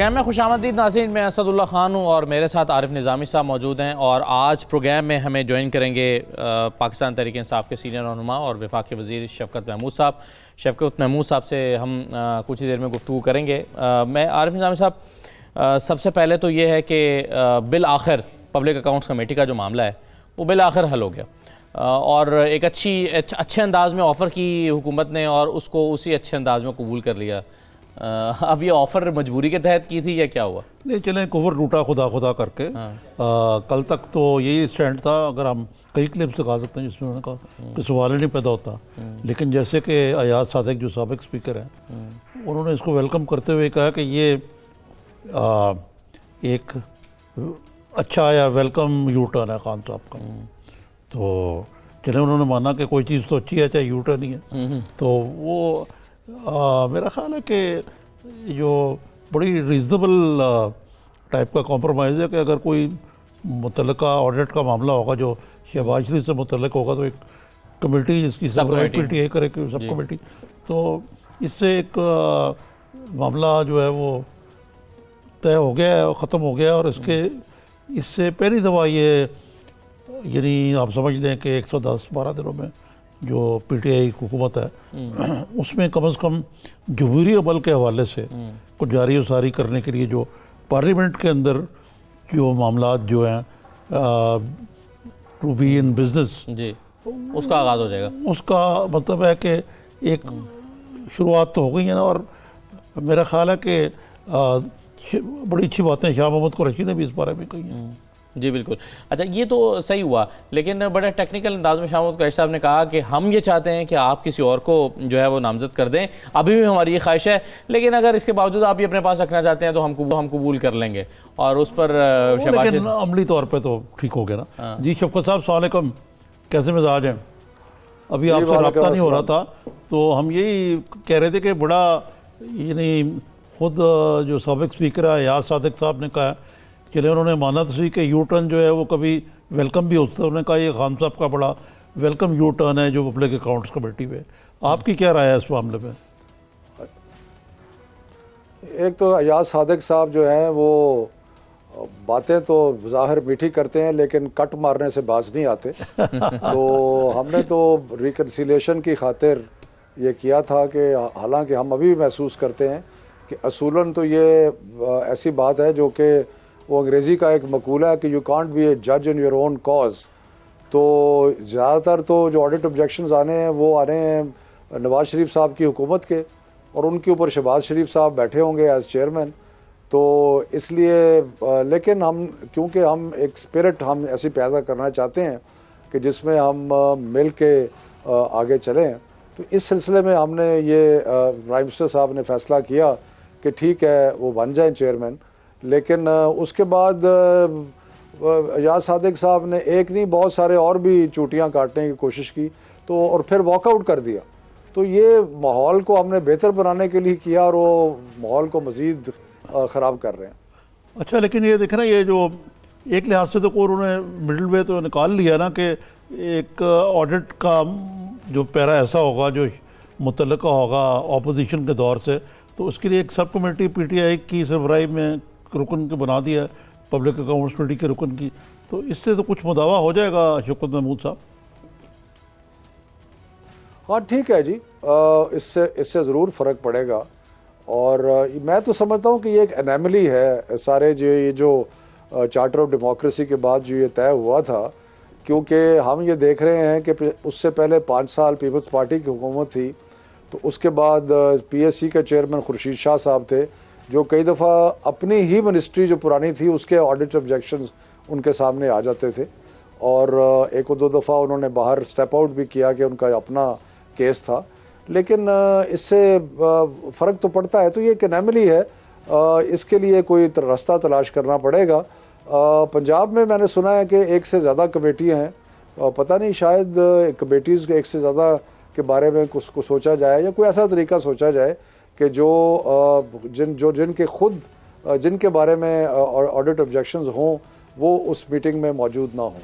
Programme में खुशामदीद नाज़रीन, मैं असदुल्ला ख़ान हूँ और मेरे साथ आरिफ निज़ामी साहब मौजूद हैं। और आज प्रोग्राम में हमें ज्वाइन करेंगे पाकिस्तान तहरीक इंसाफ के सीनियर रहनुमा और वफाकी वज़ीर शफ़क़त महमूद साहब। शफ़क़त महमूद साहब से हम कुछ ही देर में गुफ्तगू करेंगे। मैं आरिफ निज़ामी साहब, सबसे पहले तो ये है कि बिल आखिर पब्लिक अकाउंट्स कमेटी का जो मामला है वो बिल आखिर हल हो गया और एक अच्छे अंदाज़ में ऑफ़र की हुकूमत ने और उसको उसी अच्छे अंदाज़ में कबूल कर लिया। अब ये ऑफ़र मजबूरी के तहत की थी या क्या हुआ? नहीं, चलें कवर टूटा खुदा खुदा करके। कल तक तो यही स्टैंड था। अगर हम कई क्लिप्स दिखा सकते हैं जिसमें उन्होंने कहा कि सवाल ही नहीं पैदा होता, लेकिन जैसे कि अयाज सादिक जो साबिक स्पीकर हैं, उन्होंने इसको वेलकम करते हुए कहा कि ये एक अच्छा या वेलकम यू टर्न है खान साहब का। तो चले उन्होंने माना कि कोई चीज़ तो अच्छी है चाहे यू टर्न ही है। तो वो मेरा ख़्याल है कि जो बड़ी रीज़नेबल टाइप का कॉम्प्रोमाइज़ है कि अगर कोई मुतल्लिका ऑडिट का मामला होगा जो शहबाज शरीफ से मुतल्लिक होगा तो एक कमेटी जिसकी सब PTI करे कि सब कमेटी, तो इससे एक मामला जो है वो तय हो गया है और ख़त्म हो गया। और इससे पहली दफ़ा ये यानी आप समझ लें कि 110-12 दिनों में जो PTI हुकूमत है उसमें कम से कम जमहूरी अमल के हवाले से कुछ जारी उसारी करने के लिए जो पार्लियामेंट के अंदर जो मामला जो हैं टू बी इन बिजनेस जी, उसका आगाज़ हो जाएगा। उसका मतलब है कि एक शुरुआत तो हो गई है ना। और मेरा ख्याल है कि बड़ी अच्छी बातें शाह मोहम्मद कुरैशी ने भी इस बारे में कही हैं। जी बिल्कुल। अच्छा, ये तो सही हुआ, लेकिन बड़े टेक्निकल अंदाज में शाह मोहम्मद कुरैशी साहब ने कहा कि हम ये चाहते हैं कि आप किसी और को जो है वो नामजद कर दें। अभी भी हमारी ये ख्वाहिश है, लेकिन अगर इसके बावजूद आप ये अपने पास रखना चाहते हैं तो हम कबूल कर लेंगे। और उस पर लेकिन अमली तौर पर तो ठीक हो गया ना। जी शफ़क़त साहब, अस्सलाम वालेकुम, कैसे मिजाज हैं? अभी आपसे रब्ता नहीं हो रहा था तो हम यही कह रहे थे कि बड़ा यानी खुद जो साबिक स्पीकर है अयाज सादिक साहब ने कहा, चले उन्होंने माना तो सही कि यू टर्न जो है वो कभी वेलकम भी होता है। उन्होंने कहा ये खान साहब का बड़ा वेलकम यू टर्न है जो पब्लिक अकाउंट्स कमेटी पे। आपकी क्या राय है इस मामले में? एक तो अयाज सादिक साहब जो हैं वो बातें तो ज़ाहिर मीठी करते हैं लेकिन कट मारने से बाज नहीं आते। तो हमने तो रिकन्सिलेशन की खातिर ये किया था कि हालांकि हम अभी भी महसूस करते हैं कि असूलन तो ये ऐसी बात है जो कि वो अंग्रेज़ी का एक मकूला है कि यू कांट बी ए जज इन योर ओन कॉज। तो ज़्यादातर तो जो ऑडिट ऑब्जेक्शंस आने हैं वो आ रहे हैं नवाज शरीफ साहब की हुकूमत के, और उनके ऊपर शहबाज शरीफ साहब बैठे होंगे एज चेयरमैन। तो इसलिए लेकिन हम क्योंकि हम एक स्पिरिट हम ऐसी पैदा करना चाहते हैं कि जिसमें हम मिल के आगे चलें, तो इस सिलसिले में हमने ये प्राइम मिनिस्टर साहब ने फ़ैसला किया कि ठीक है वो बन जाएं चेयरमैन। लेकिन उसके बाद अयाज सादिक साहब ने एक नहीं बहुत सारे और भी चूटियाँ काटने की कोशिश की तो और फिर वॉकआउट कर दिया। तो ये माहौल को हमने बेहतर बनाने के लिए किया और वो माहौल को मज़ीद ख़राब कर रहे हैं। अच्छा, लेकिन ये देखें ना, ये जो एक लिहाज से तो उन्होंने मिडिल वे तो निकाल लिया ना कि एक ऑडिट का जो पैरा ऐसा होगा जो मुतल्लिका होगा ऑपोजिशन के दौर से, तो उसके लिए एक सब कमेटी PTI की सरबराही में रुकन के बना दिया पब्लिक अकाउंट्स कमेटी के रुकन की। तो इससे तो कुछ मुदावा हो जाएगा शफ़क़त महमूद साहब? हाँ ठीक है जी, इससे ज़रूर फ़र्क पड़ेगा। और मैं तो समझता हूँ कि ये एक एनैमली है सारे जो चार्टर ऑफ डेमोक्रेसी के बाद जो ये तय हुआ था, क्योंकि हम ये देख रहे हैं कि उससे पहले 5 साल पीपल्स पार्टी की हुकूमत थी, तो उसके बाद PSC के चेयरमैन खुर्शीद शाह साहब थे जो कई दफ़ा अपनी ही मिनिस्ट्री जो पुरानी थी उसके ऑडिट ऑब्जेक्शंस उनके सामने आ जाते थे, और एक और 2 दफ़ा उन्होंने बाहर स्टेप आउट भी किया कि उनका अपना केस था। लेकिन इससे फ़र्क तो पड़ता है। तो ये एक एनैमली है, इसके लिए कोई रास्ता तलाश करना पड़ेगा। पंजाब में मैंने सुना है कि 1 से ज़्यादा कमेटियाँ हैं, पता नहीं शायद कमेटीज़ 1 से ज़्यादा के बारे में कुछ सोचा जाए या कोई ऐसा तरीका सोचा जाए कि जिनके बारे में ऑडिट ऑब्जेक्शंस हों वो उस मीटिंग में मौजूद ना हों।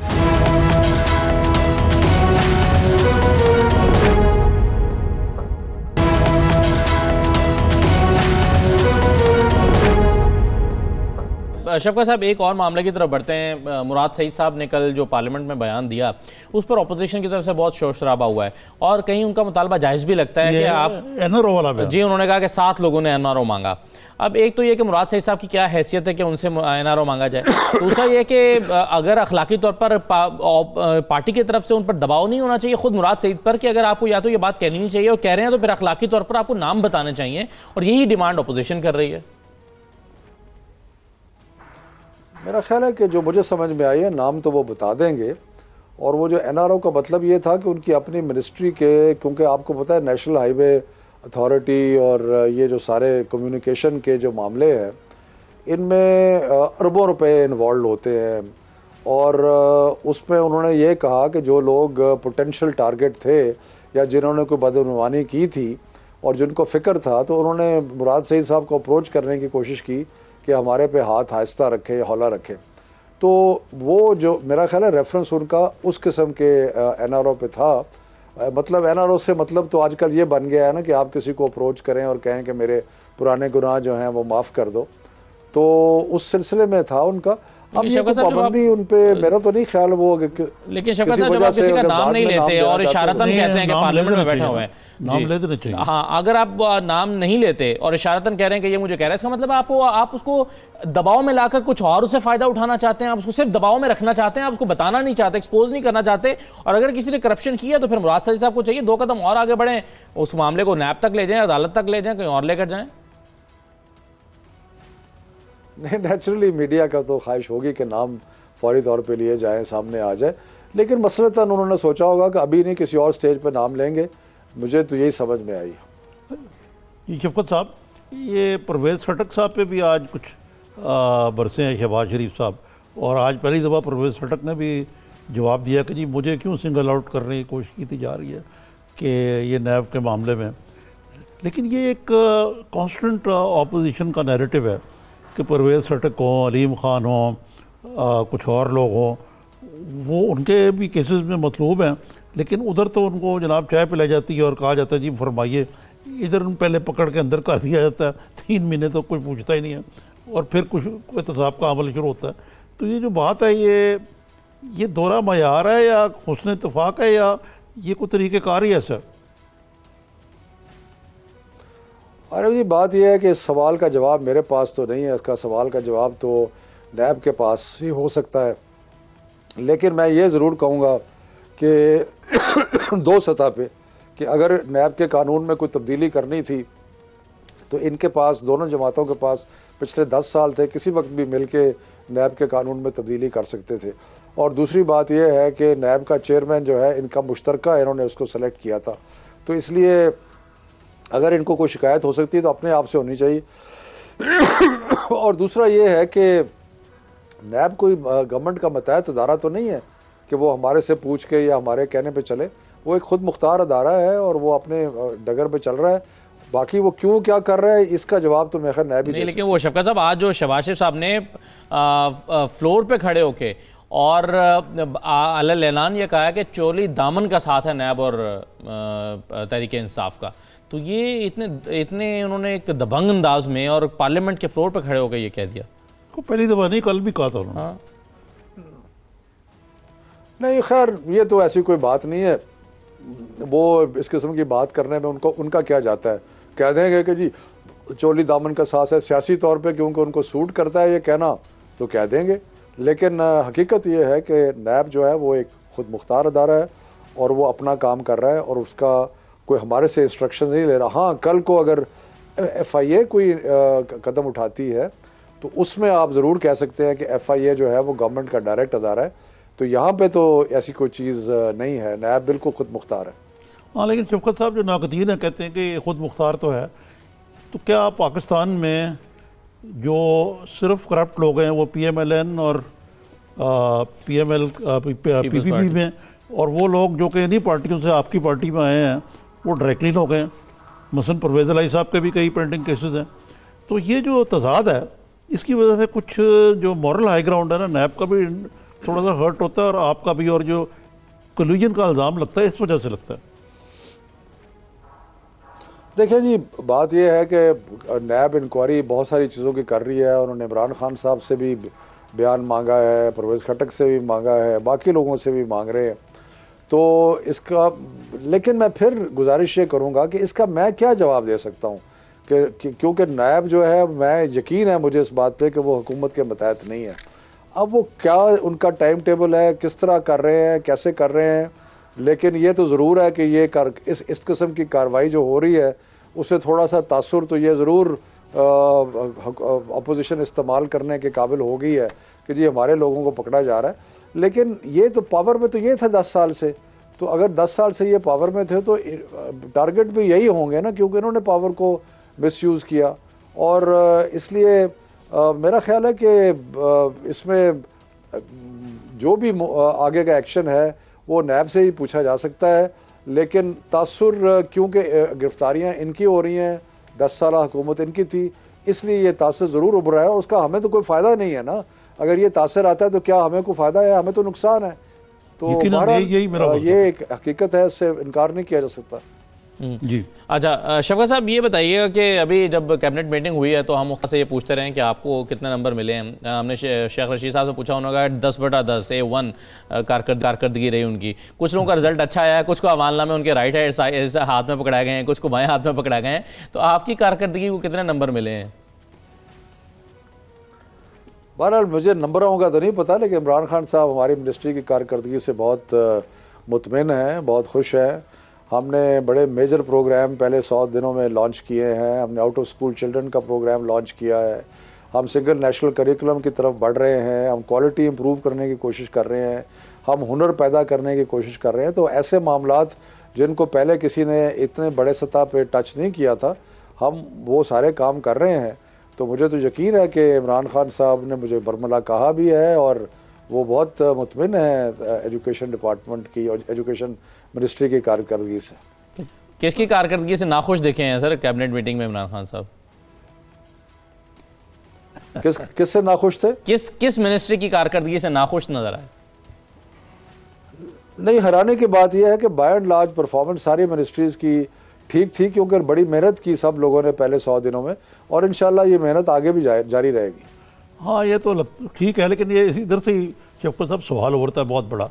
शफकत साहब, एक और मामले की तरफ बढ़ते हैं। मुराद सईद साहब ने कल जो पार्लियामेंट में बयान दिया, उस पर अपोजिशन की तरफ से बहुत शोर शराबा हुआ है और कहीं उनका मुतालबा जायज़ भी लगता है कि आप एनआरओ वाला जी, उन्होंने कहा कि 7 लोगों ने एनआरओ मांगा। अब एक तो ये कि मुराद सईद साहब की क्या हैसियत है कि उनसे एनआरओ मांगा जाए, दूसरा ये कि अगर अखलाकी तौर पर पार्टी की तरफ से उन पर दबाव नहीं होना चाहिए खुद मुराद सईद पर कि अगर आपको या तो ये बात कहनी नहीं चाहिए और कह रहे हैं तो फिर अखलाकी तौर पर आपको नाम बताने चाहिए, और यही डिमांड अपोजिशन कर रही है। मेरा ख्याल है कि जो मुझे समझ में आई है, नाम तो वो बता देंगे, और वो जो एनआरओ का मतलब ये था कि उनकी अपनी मिनिस्ट्री के, क्योंकि आपको पता है नेशनल हाईवे अथॉरिटी और ये जो सारे कम्युनिकेशन के जो मामले हैं, इनमें अरबों रुपए इन्वॉल्व होते हैं, और उसमें उन्होंने ये कहा कि जो लोग पोटेंशियल टारगेट थे या जिन्होंने कोई बदगुमानी की थी और जिनको फ़िक्र था, तो उन्होंने मुराद सईद साहब को अप्रोच करने की कोशिश की कि हमारे पे हाथ आहिस्ता रखें, हौला रखें। तो वो जो मेरा ख्याल है रेफरेंस उनका उस किस्म के एनआरओ पे था। मतलब एनआरओ से मतलब तो आजकल ये बन गया है ना कि आप किसी को अप्रोच करें और कहें कि मेरे पुराने गुनाह जो हैं वो माफ़ कर दो, तो उस सिलसिले में था उनका। अब ये पाबंदी उन पे मेरा तो नहीं ख्याल वो, लेकिन शफकत साहब जब आप किसी का नाम नहीं लेते और इशारतन कहते हैं कि पार्लियामेंट में बैठे हुए हैं, नाम ले देना चाहिए। हाँ, अगर आप नाम नहीं लेते और इशारतन कह रहे हैं कि ये मुझे कह रहा है, इसका मतलब आप उसको दबाव में लाकर कुछ और उससे फायदा उठाना चाहते हैं, आप उसको सिर्फ दबाव में रखना चाहते हैं, आप उसको बताना नहीं चाहते, एक्सपोज नहीं करना चाहते। और अगर किसी ने करप्शन किया तो फिर मुराद सईद साहब को चाहिए 2 कदम और आगे बढ़ें, उस मामले को नैब तक ले जाएं, अदालत तक ले जाएं, कहीं और लेकर जाएं। नहीं, नेचुरली मीडिया का तो ख्वाहिश होगी कि नाम फौरी तौर पे लिए जाएं, सामने आ जाए, लेकिन मसलतन उन्होंने सोचा होगा कि अभी नहीं किसी और स्टेज पे नाम लेंगे। मुझे तो यही समझ में आई। शफकत साहब, ये परवेज़ खटक साहब पे भी आज कुछ बरसे हैं, शहबाज शरीफ साहब, और आज पहली दफ़ा परवेज़ खटक ने भी जवाब दिया कि जी मुझे क्यों सिंगल आउट करने की कोशिश की थी जा रही है कि ये नैब के मामले में। लेकिन ये एक कांस्टेंट ऑपोजिशन का नैरेटिव है कि परवेज़ खटक हों, अलीम ख़ान हों, कुछ और लोग हों, वो उनके भी केसेस में मतलूब हैं, लेकिन उधर तो उनको जनाब चाय पिलाई जाती है और कहा जाता है जी फरमाइए। इधर पहले पकड़ के अंदर कर दिया जाता है, 3 महीने तो कोई पूछता ही नहीं है, और फिर कुछ एहतसाब का अमल शुरू होता है। तो ये जो बात है, ये दोहरा मयार है या हुस्न इत्तफाक है या ये कोई तरीक़ेकार ही है सर? अरे जी, बात यह है कि इस सवाल का जवाब मेरे पास तो नहीं है। इसका सवाल का जवाब तो नैब के पास ही हो सकता है, लेकिन मैं ये ज़रूर कहूँगा कि 2 सतह पे कि अगर नैब के कानून में कोई तब्दीली करनी थी तो इनके पास, दोनों जमातों के पास पिछले 10 साल थे, किसी वक्त भी मिल के नैब के कानून में तब्दीली कर सकते थे। और दूसरी बात यह है कि नैब का चेयरमैन जो है इनका मुश्तरका है, इन्होंने उसको सेलेक्ट किया था, तो इसलिए अगर इनको कोई शिकायत हो सकती है तो अपने आप से होनी चाहिए। और दूसरा ये है कि नैब कोई गवर्नमेंट का मतहत अदारा तो नहीं है कि वो हमारे से पूछ के या हमारे कहने पे चले। वो एक खुद मुख्तार अदारा है और वो अपने डगर पे चल रहा है। बाकी वो क्यों क्या कर रहा है इसका जवाब तो मैं खैर नैब ही नहीं। लेकिन वो शफकत साहब, आज जो शहबाज शरीफ साहब ने फ्लोर पे खड़े होके और अलल ऐलान ये कहा है कि चोली दामन का साथ है नैब और तहरीक इंसाफ का, तो ये इतने उन्होंने एक दबंग अंदाज में और पार्लियामेंट के फ्लोर पे खड़े होकर ये कह दिया। पहली दफ़ा नहीं, कल भी कहा था उन्होंने। हाँ। नहीं, खैर ये तो ऐसी कोई बात नहीं है। वो इस किस्म की बात करने में उनका क्या जाता है। कह देंगे कि जी चोली दामन का साथ है, सियासी तौर पे क्योंकि उनको सूट करता है ये कहना, तो कह देंगे। लेकिन हकीकत ये है कि नैब जो है वो एक खुद मुख्तार अदारा है और वो अपना काम कर रहा है और उसका कोई हमारे से इंस्ट्रक्शन नहीं ले रहा। हाँ, कल को अगर FIA कोई कदम उठाती है तो उसमें आप ज़रूर कह सकते हैं कि FIA जो है वो गवर्नमेंट का डायरेक्ट अदारा है, तो यहाँ पे तो ऐसी कोई चीज़ नहीं है। नैब बिल्कुल खुद मुख्तार है। हाँ, लेकिन शफकत साहब जो नाक़दीन है कहते हैं कि खुद मुख्तार तो है, तो क्या पाकिस्तान में जो सिर्फ करप्ट लोग हैं वो PMLN और PPP में, और वो लोग जो कि इन्हीं पार्टियों से आपकी पार्टी में आए हैं वो डायरेक्टली लोग हैं? मसलन परवेज़ इलाही साहब के भी कई पेंडिंग केसेस हैं। तो ये जो तजाद है इसकी वजह से कुछ जो मॉरल हाई ग्राउंड है ना, नैब का भी थोड़ा सा हर्ट होता है और आपका भी, और जो कोल्यूजन का इल्ज़ाम लगता है इस वजह से लगता है। देखिए जी, बात यह है कि नैब इंक्वायरी बहुत सारी चीज़ों की कर रही है। उन्होंने इमरान खान साहब से भी बयान मांगा है, परवेज़ खटक से भी मांगा है, बाकी लोगों से भी मांग रहे हैं। तो इसका, लेकिन मैं फिर गुजारिश ये करूँगा कि इसका मैं क्या जवाब दे सकता हूँ कि क्योंकि नैब जो है, मैं यकीन है मुझे इस बात पे कि वो हुकूमत के मतहत नहीं है। अब वो क्या उनका टाइम टेबल है, किस तरह कर रहे हैं, कैसे कर रहे हैं, लेकिन ये तो ज़रूर है कि ये इस किस्म की कार्रवाई जो हो रही है उससे थोड़ा सा तासुर तो ये ज़रूर अपोजिशन इस्तेमाल करने के काबिल हो गई है कि जी हमारे लोगों को पकड़ा जा रहा है। लेकिन ये तो पावर में तो ये था 10 साल से, तो अगर 10 साल से ये पावर में थे तो टारगेट भी यही होंगे ना, क्योंकि इन्होंने पावर को मिसयूज़ किया। और इसलिए मेरा ख्याल है कि इसमें जो भी आगे का एक्शन है वो नैब से ही पूछा जा सकता है। लेकिन तासुर, क्योंकि गिरफ्तारियां इनकी हो रही हैं, 10 साल हुकूमत इनकी थी, इसलिए ये तासुर ज़रूर उभरा है। और उसका हमें तो कोई फ़ायदा नहीं है ना। अगर ये तासुर आता है तो क्या हमें कोई फ़ायदा है? हमें तो नुकसान है। तो ये एक हकीकत है, इससे इनकार नहीं किया जा सकता। जी अच्छा, शफकत साहब ये बताइएगा कि अभी जब कैबिनेट मीटिंग हुई है तो हम उससे ये पूछते रहे कि आपको कितने नंबर मिले हैं। हमने शेख रशीद साहब से पूछा, उन्होंने कहा 10/10 A1 कारकर्दगी रही उनकी। कुछ लोगों का रिजल्ट अच्छा आया है, कुछ को अमालना में उनके राइट हाथ में पकड़ाए गए हैं, कुछ को बाएं हाथ में पकड़ाए गए हैं। तो आपकी कारकर्दगी को कितने नंबर मिले हैं? बहरहाल मुझे नंबरों का तो नहीं पता, लेकिन इमरान खान साहब हमारी मिनिस्ट्री की कारकर्दगी से बहुत मुतमिन हैं, बहुत खुश हैं। हमने बड़े मेजर प्रोग्राम पहले 100 दिनों में लॉन्च किए हैं। हमने आउट ऑफ स्कूल चिल्ड्रन का प्रोग्राम लॉन्च किया है। हम सिंगल नेशनल करिकुलम की तरफ बढ़ रहे हैं। हम क्वालिटी इंप्रूव करने की कोशिश कर रहे हैं। हम हुनर पैदा करने की कोशिश कर रहे हैं। तो ऐसे मामलात जिनको पहले किसी ने इतने बड़े सतह पे टच नहीं किया था, हम वो सारे काम कर रहे हैं। तो मुझे तो यकीन है कि इमरान खान साहब ने मुझे बरमला कहा भी है और वो बहुत मुतमिन है एजुकेशन डिपार्टमेंट की और एजुकेशन मिनिस्ट्री की कारकर्दगी से। किसकी कारकर्दगी से नाखुश देखे हैं सर कैबिनेट मीटिंग में इमरान खान साहब? किससे नाखुश थे? किस मिनिस्ट्री की कारकर्दगी से नाखुश नजर आए? नहीं, हैरानी की बात यह है कि बाय एंड लार्ज परफॉर्मेंस सारी मिनिस्ट्रीज की ठीक थी, क्योंकि बड़ी मेहनत की सब लोगों ने पहले 100 दिनों में, और इंशाल्लाह ये मेहनत आगे भी जारी रहेगी। हाँ, ये तो ठीक है, लेकिन ये इधर से ही शफकत साहब सवाल उभरता है बहुत बड़ा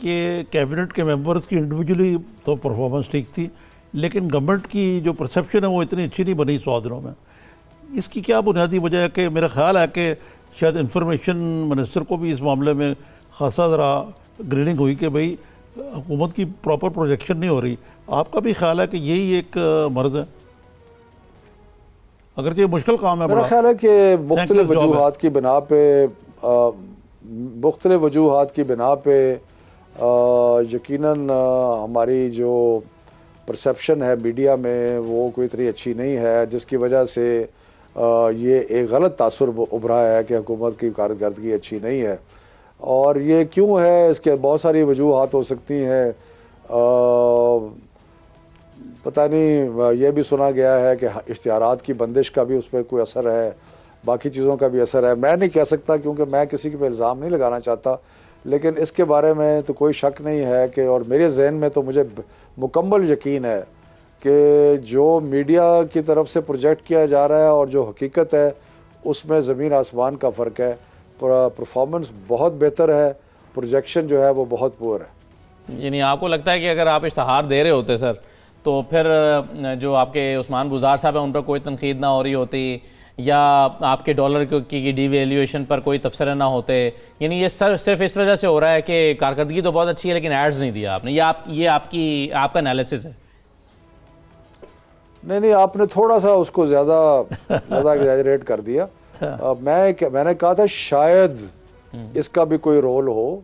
कि कैबिनेट के मेंबर्स की इंडिविजुअली तो परफॉर्मेंस ठीक थी, लेकिन गवर्नमेंट की जो परसेप्शन है वो इतनी अच्छी नहीं बनी 100 दिनों में। इसकी क्या बुनियादी वजह है? कि मेरा ख्याल है कि शायद इंफॉर्मेशन मिनिस्टर को भी इस मामले में खासा ज़रा ग्रीडिंग हुई कि भाई हुकूमत की प्रॉपर प्रोजेक्शन नहीं हो रही। आपका भी ख्याल है कि यही एक मर्ज है? अगर ये मुश्किल काम है, मेरा ख्याल है कि मुख्तलिफ वजूहात की बिना पे यकीनन हमारी जो परसेप्शन है मीडिया में वो कोई इतनी अच्छी नहीं है, जिसकी वजह से ये एक गलत तासुर उभरा है कि हुकूमत की कारकर्दगी अच्छी नहीं है। और ये क्यों है, इसके बहुत सारी वजूहात हो सकती हैं। पता नहीं, ये भी सुना गया है कि इश्तिहारात की बंदिश का भी उस पर कोई असर है, बाकी चीज़ों का भी असर है। मैं नहीं कह सकता क्योंकि मैं किसी के पे इल्ज़ाम नहीं लगाना चाहता, लेकिन इसके बारे में तो कोई शक नहीं है कि, और मेरे जहन में तो मुझे मुकम्मल यकीन है कि जो मीडिया की तरफ से प्रोजेक्ट किया जा रहा है और जो हकीकत है उसमें ज़मीन आसमान का फ़र्क है। परफॉर्मेंस बहुत बेहतर है, प्रोजेक्शन जो है वो बहुत पुअर है। यानी आपको लगता है कि अगर आप इश्तहार दे रहे होते सर, तो फिर जो आपके उस्मान बुज़ार साहब हैं उन पर कोई तनकीद ना हो रही होती, या आपके डॉलर की डिवैल्यूएशन पर कोई तबसरे ना होते? यानी ये सिर्फ इस वजह से हो रहा है कि कारकर्दगी तो बहुत अच्छी है लेकिन एड्स नहीं दिया आपने, ये आपका एनालिसिस है? नहीं, आपने थोड़ा सा उसको ज़्यादा एग्जैजरेट कर दिया। मैंने कहा था शायद इसका भी कोई रोल हो।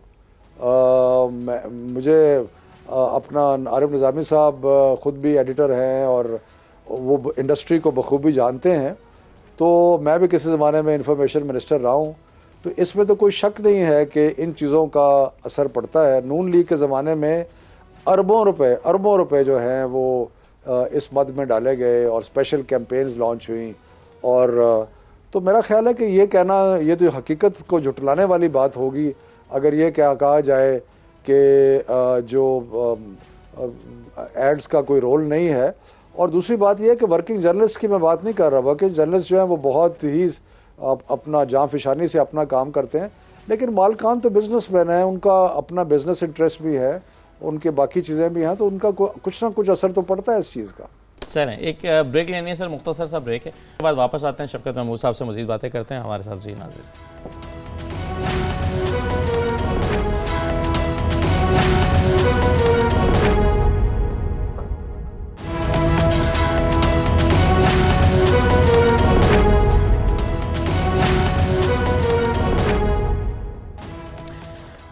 मुझे अपना आरिफ निज़ामी साहब ख़ुद भी एडिटर हैं और वो इंडस्ट्री को बखूबी जानते हैं, तो मैं भी किसी ज़माने में इंफॉर्मेशन मिनिस्टर रहा हूँ, तो इसमें तो कोई शक नहीं है कि इन चीज़ों का असर पड़ता है। नून लीग के ज़माने में अरबों रुपए जो हैं वो इस मद में डाले गए और स्पेशल कैंपेन्स लॉन्च हुई। और तो मेरा ख्याल है कि ये कहना, ये तो हकीकत को झुटलाने वाली बात होगी अगर ये क्या कहा जाए कि जो एड्स का कोई रोल नहीं है। और दूसरी बात यह है कि वर्किंग जर्नलिस्ट की मैं बात नहीं कर रहा, वर्किंग जर्नलिस्ट जो है वो बहुत ही अपना जान फिशानी से अपना काम करते हैं, लेकिन मालकान तो बिजनेसमैन है, उनका अपना बिजनेस इंटरेस्ट भी है, उनके बाकी चीज़ें भी हैं, तो उनका कुछ ना कुछ असर तो पड़ता है इस चीज़ का। चलें एक ब्रेक लेनी है सर, मुख्तसर सा ब्रेक है, उसके बाद वापस आते हैं, शफकत महमूद साहब से मज़ीद बातें करते हैं। हमारे साथ जी नाज़रीन।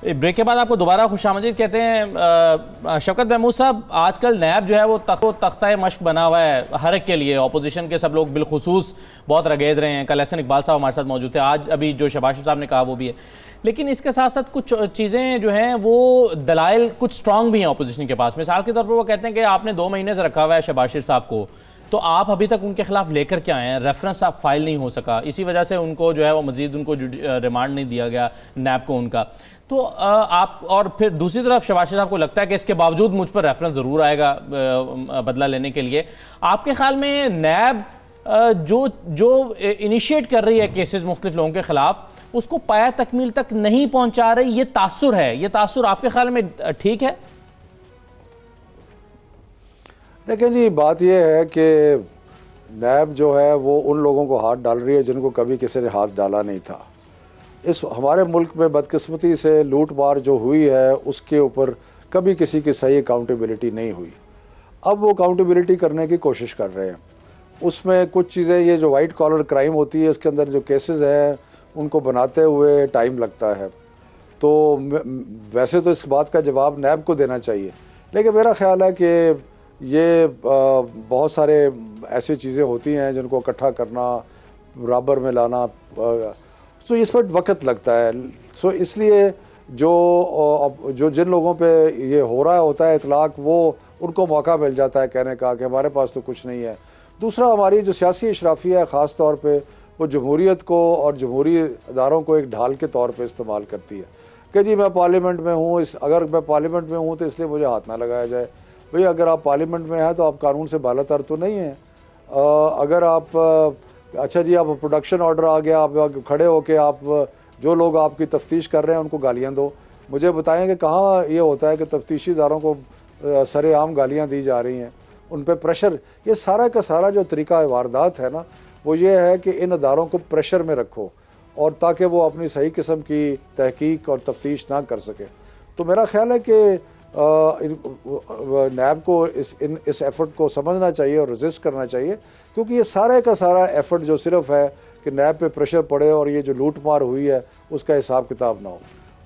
ब्रेक के बाद आपको दोबारा खुशामदीद कहते हैं। शफकत महमूद साहब, आजकल नैब जो है वो तख्ता मश्क बना हुआ है हर एक के लिए, अपोजिशन के सब लोग बिलखुसूस बहुत रगेद रहे हैं। कल एहसन इकबाल साहब हमारे साथ मौजूद थे, आज अभी जो शहबाज शरीफ साहब ने कहा वो भी है, लेकिन इसके साथ साथ कुछ चीज़ें जो हैं वो दलाइल कुछ स्ट्रॉन्ग भी हैं अपोजिशन के पास। मिसाल के तौर पर वो कहते हैं कि आपने 2 महीने से रखा हुआ है शहबाज शरीफ साहब को, तो आप अभी तक उनके खिलाफ लेकर के आए हैं, रेफरेंस आप फाइल नहीं हो सका, इसी वजह से उनको जो है वो मजीद उनको रिमांड नहीं दिया गया नैब को उनका। तो आप, और फिर दूसरी तरफ शहबाज शरीफ साहब को लगता है कि इसके बावजूद मुझ पर रेफरेंस ज़रूर आएगा बदला लेने के लिए। आपके ख्याल में नैब जो इनिशिएट कर रही है केसेस मुख्तलिफ लोगों के खिलाफ, उसको पाया तकमील तक नहीं पहुंचा रही, ये तासुर है, ये तासुर आपके ख्याल में ठीक है? देखें जी, बात यह है कि नैब जो है वो उन लोगों को हाथ डाल रही है जिनको कभी किसी ने हाथ डाला नहीं था। इस हमारे मुल्क में बदकिस्मती से लूट मार जो हुई है उसके ऊपर कभी किसी की सही अकाउंटेबिलिटी नहीं हुई। अब वो अकाउंटेबिलिटी करने की कोशिश कर रहे हैं। उसमें कुछ चीज़ें, ये जो वाइट कॉलर क्राइम होती है इसके अंदर जो केसेस हैं उनको बनाते हुए टाइम लगता है। तो वैसे तो इस बात का जवाब नैब को देना चाहिए, लेकिन मेरा ख्याल है कि ये बहुत सारे ऐसी चीज़ें होती हैं जिनको इकट्ठा करना, बराबर में लाना, तो इस पर वक्त लगता है। सो इसलिए जो जिन लोगों पे ये हो रहा होता है इतलाक, वो उनको मौका मिल जाता है कहने का कि हमारे पास तो कुछ नहीं है। दूसरा, हमारी जो सियासी इशराफिया है ख़ास तौर पे, वो जमहूरियत को और जमहूरी अदारों को एक ढाल के तौर पे इस्तेमाल करती है कि जी मैं पार्लियामेंट में हूँ, अगर मैं पार्लियामेंट में हूँ तो इसलिए मुझे हाथ ना लगाया जाए। भाई अगर आप पार्लियामेंट में हैं तो आप कानून से बालातर तो नहीं हैं। अगर आप अच्छा जी आप प्रोडक्शन ऑर्डर आ गया, आप खड़े होके आप जो लोग आपकी तफ्तीश कर रहे हैं उनको गालियां दो। मुझे बताएं कि कहाँ ये होता है कि तफ्तीशी इदारों को सरेआम गालियां दी जा रही हैं, उन पर प्रेशर। ये सारा का सारा जो तरीका वारदात है ना, वो ये है कि इन अदारों को प्रेशर में रखो और ताकि वो अपनी सही किस्म की तहकीक और तफ्तीश ना कर सके। तो मेरा ख्याल है कि नैब को इस एफर्ट को समझना चाहिए और रजिस्ट करना चाहिए, क्योंकि ये सारे का सारा एफर्ट जो सिर्फ है कि नैब पे प्रेशर पड़े और ये जो लूट मार हुई है उसका हिसाब किताब ना हो।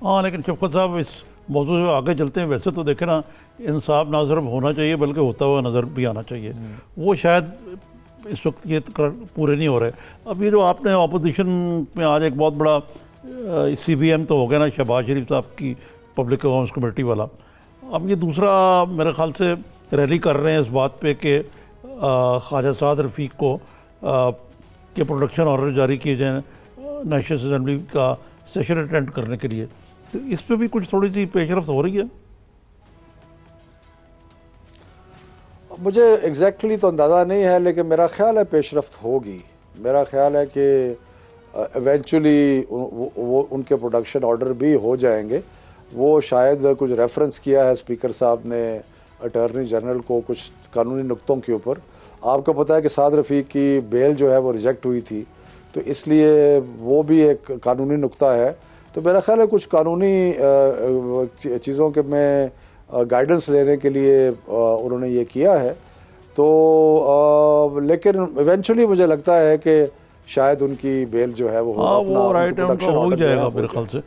हाँ, लेकिन शफकत साहब इस मौजूद से आगे चलते हैं। वैसे तो देखें ना, इंसाफ ना सिर्फ होना चाहिए बल्कि होता हुआ नज़र भी आना चाहिए। वो शायद इस वक्त ये पूरे नहीं हो रहे। अब ये जो आपने अपोजिशन में आज एक बहुत बड़ा CBM तो हो गया ना, शहबाज शरीफ साहब की पब्लिक अकाउंट्स कमेटी वाला, अब ये दूसरा मेरे ख्याल से रैली कर रहे हैं इस बात पे कि ख्वाजा साद रफ़ीक को के प्रोडक्शन ऑर्डर जारी किए जाएँ नेशनल असेंबली का सेशन अटेंड करने के लिए। तो इस पर भी कुछ थोड़ी सी पेशरफ्त हो रही है? मुझे एग्जैक्टली तो अंदाज़ा नहीं है, लेकिन मेरा ख्याल है पेशरफ्त होगी। मेरा ख्याल है कि इवेंचुअली वो उनके प्रोडक्शन ऑर्डर भी हो जाएंगे। वो शायद कुछ रेफरेंस किया है स्पीकर साहब ने अटॉर्नी जनरल को कुछ कानूनी नुक्तों के ऊपर। आपको पता है कि साद रफ़ीक की बेल जो है वो रिजेक्ट हुई थी, तो इसलिए वो भी एक कानूनी नुक्ता है। तो मेरा ख्याल है कुछ कानूनी चीज़ों के में गाइडेंस लेने के लिए उन्होंने ये किया है। तो लेकिन इवेंचुअली मुझे लगता है कि शायद उनकी बेल जो है वो वो राइट है, उनका हो ही जाएगा मेरे ख्याल से।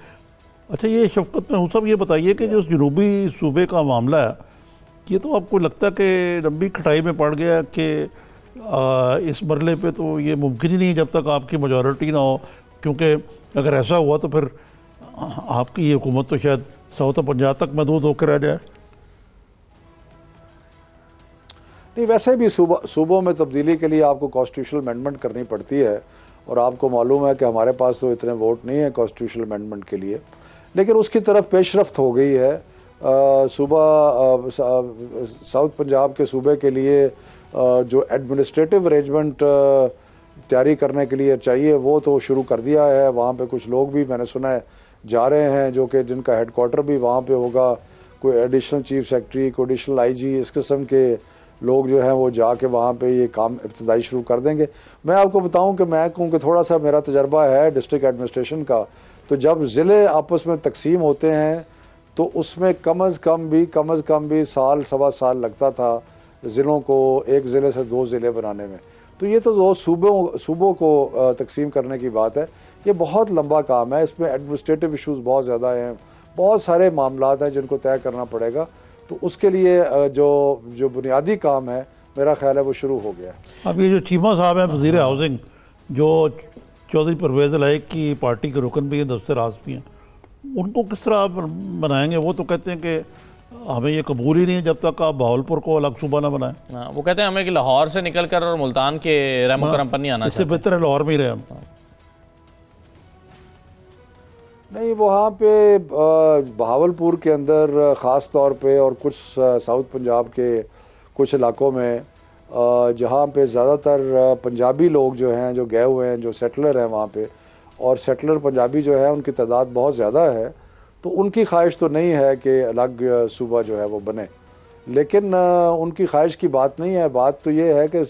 अच्छा, ये शफकत महमूद साहब ये बताइए कि जो जनूबी सूबे का मामला है, ये तो आपको लगता है कि लंबी खटाई में पड़ गया कि इस मरले पे तो ये मुमकिन ही नहीं जब तक आपकी मेजॉरिटी ना हो, क्योंकि अगर ऐसा हुआ तो फिर आपकी ये हुकूमत तो शायद 100 तो 50 तक महदूद होकर रह जाए। नहीं, वैसे भी सूबों में तब्दीली के लिए आपको कॉन्स्टिट्यूशनल अमेंडमेंट करनी पड़ती है, और आपको मालूम है कि हमारे पास तो इतने वोट नहीं है कॉन्स्टिट्यूशनल अमेंडमेंट के लिए, लेकिन उसकी तरफ पेशरफ्त हो गई है। सूबा साउथ पंजाब के सूबे के लिए जो एडमिनिस्ट्रेटिव अरेंजमेंट तैयारी करने के लिए चाहिए वो तो शुरू कर दिया है। वहाँ पे कुछ लोग भी मैंने सुना है जा रहे हैं जो कि जिनका हेडक्वार्टर भी वहाँ पे होगा, कोई एडिशनल चीफ सेक्रेटरी, कोई एडिशनल आईजी, इस किस्म के लोग जो हैं वो जाके वहाँ पे ये काम इब्तदाई शुरू कर देंगे। मैं आपको बताऊँ कि मैं कहूँ कि थोड़ा सा मेरा तजर्बा है डिस्ट्रिक्ट एडमिनिस्ट्रेशन का, तो जब ज़िले आपस में तकसीम होते हैं तो उसमें कम अज़ कम भी साल सवा साल लगता था ज़िलों को एक ज़िले से 2 ज़िले बनाने में। तो ये तो 2 सूबों को तकसीम करने की बात है, ये बहुत लंबा काम है, इसमें एडमिनिस्ट्रेटिव इश्यूज़ बहुत ज़्यादा हैं, बहुत सारे मामलात हैं जिनको तय करना पड़ेगा। तो उसके लिए जो बुनियादी काम है मेरा ख्याल है वो शुरू हो गया। अब ये जो चीमा साहब हैं वज़ीर हाउसिंग, जो चौधरी परवेज़ लाइक की पार्टी के रुकन भी हैं, दफ्तर राज भी हैं, उनको किस तरह बनाएंगे? वो तो कहते हैं कि हमें ये कबूल ही नहीं है जब तक आप बहावलपुर को अलग सूबा ना बनाएं। वो कहते हैं हमें कि लाहौर से निकल कर और मुल्तान के रहमो करम पर नहीं आना, इससे बेहतर है लाहौर में ही रहे हम। नहीं, वहाँ पे बहावलपुर के अंदर ख़ास तौर पे और कुछ साउथ पंजाब के कुछ इलाकों में जहाँ पे ज़्यादातर पंजाबी लोग जो हैं जो गए हुए हैं, जो सेटलर हैं वहाँ पे, और सेटलर पंजाबी जो है उनकी तादाद बहुत ज़्यादा है, तो उनकी ख्वाहिश तो नहीं है कि अलग सूबा जो है वो बने। लेकिन उनकी ख्वाहिश की बात नहीं है, बात तो ये है कि